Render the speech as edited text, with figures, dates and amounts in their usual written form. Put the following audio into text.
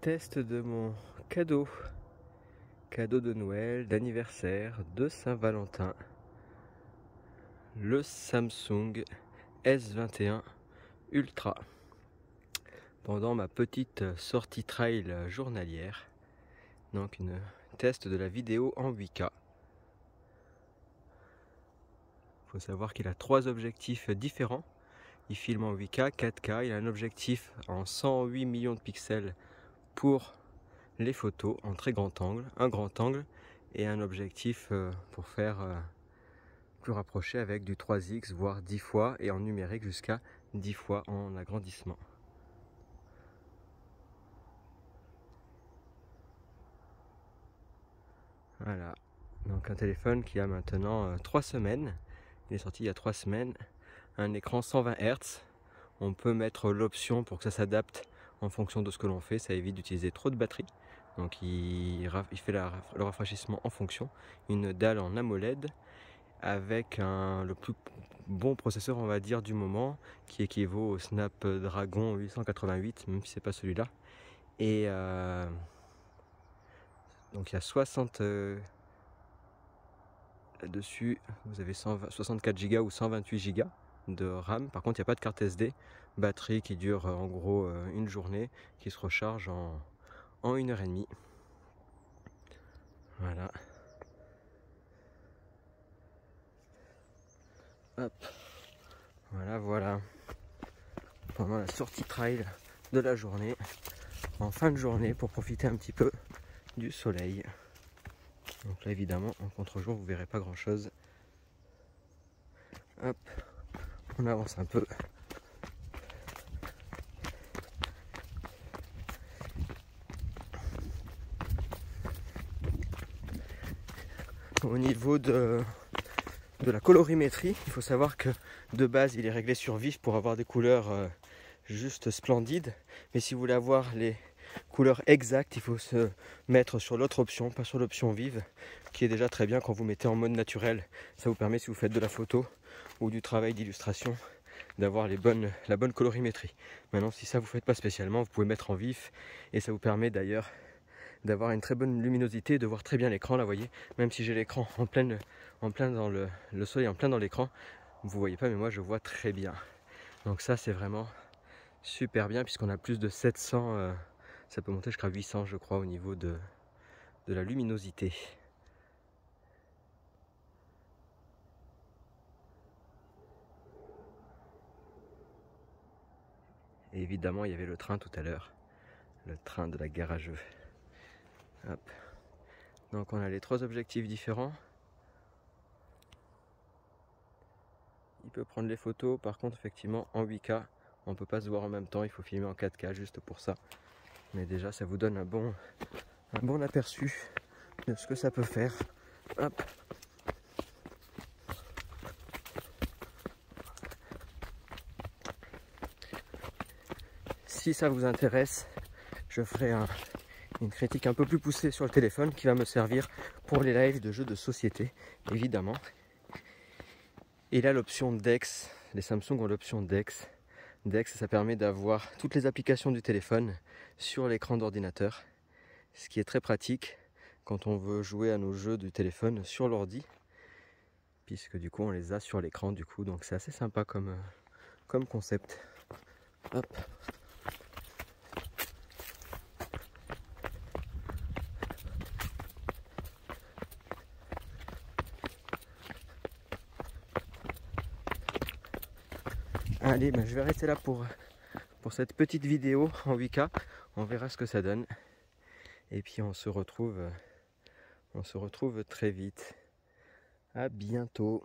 test de mon cadeau de Noël, d'anniversaire, de Saint-Valentin, le Samsung S21 Ultra, pendant ma petite sortie trail journalière. Donc une test de la vidéo en 8K. Il faut savoir qu'il a 3 objectifs différents. Il filme en 8K, 4K, il a un objectif en 108 millions de pixels pour les photos en très grand angle, un grand angle et un objectif pour faire plus rapproché avec du 3x voire 10 fois et en numérique jusqu'à 10 fois en agrandissement. Voilà, donc un téléphone qui a maintenant 3 semaines, il est sorti il y a 3 semaines, un écran 120 Hz, on peut mettre l'option pour que ça s'adapte en fonction de ce que l'on fait, ça évite d'utiliser trop de batterie. Donc il fait le rafraîchissement en fonction, une dalle en AMOLED avec le plus bon processeur on va dire du moment qui équivaut au Snapdragon 888, même si c'est pas celui-là. Et donc il y a 60 là-dessus, vous avez 64 Go ou 128 Go de RAM. Par contre il n'y a pas de carte SD, batterie qui dure en gros une journée, qui se recharge en 1h30. Voilà. Hop. Voilà. Pendant la sortie trail de la journée, en fin de journée, pour profiter un petit peu du soleil. Donc là évidemment en contre-jour vous verrez pas grand chose. Hop, on avance un peu. Au niveau de la colorimétrie, il faut savoir que de base il est réglé sur vif pour avoir des couleurs juste splendides, mais si vous voulez avoir les couleurs exactes, il faut se mettre sur l'autre option, pas sur l'option vive, qui est déjà très bien quand vous mettez en mode naturel. Ça vous permet, si vous faites de la photo ou du travail d'illustration, d'avoir la bonne colorimétrie. Maintenant, si ça vous faites pas spécialement, vous pouvez mettre en vif, et ça vous permet d'ailleurs d'avoir une très bonne luminosité, de voir très bien l'écran. Là, vous voyez, même si j'ai l'écran en plein dans le soleil en plein dans l'écran, vous voyez pas, mais moi je vois très bien. Donc ça, c'est vraiment super bien, puisqu'on a plus de 700, ça peut monter jusqu'à 800 je crois au niveau de la luminosité. Et évidemment il y avait le train tout à l'heure, le train de la gare à jeux. Hop. Donc on a les 3 objectifs différents. Il peut prendre les photos, par contre effectivement en 8K on ne peut pas se voir en même temps, il faut filmer en 4K juste pour ça. Mais déjà ça vous donne un bon aperçu de ce que ça peut faire. Hop. Si ça vous intéresse, je ferai une critique un peu plus poussée sur le téléphone qui va me servir pour les lives de jeux de société, évidemment. Et là, l'option DeX, les Samsung ont l'option DeX. DeX, ça permet d'avoir toutes les applications du téléphone sur l'écran d'ordinateur, ce qui est très pratique quand on veut jouer à nos jeux du téléphone sur l'ordi, puisque du coup on les a sur l'écran du coup, donc c'est assez sympa comme concept. Hop. Allez, ben je vais rester là pour cette petite vidéo en 8K. On verra ce que ça donne. Et puis on se retrouve très vite. À bientôt.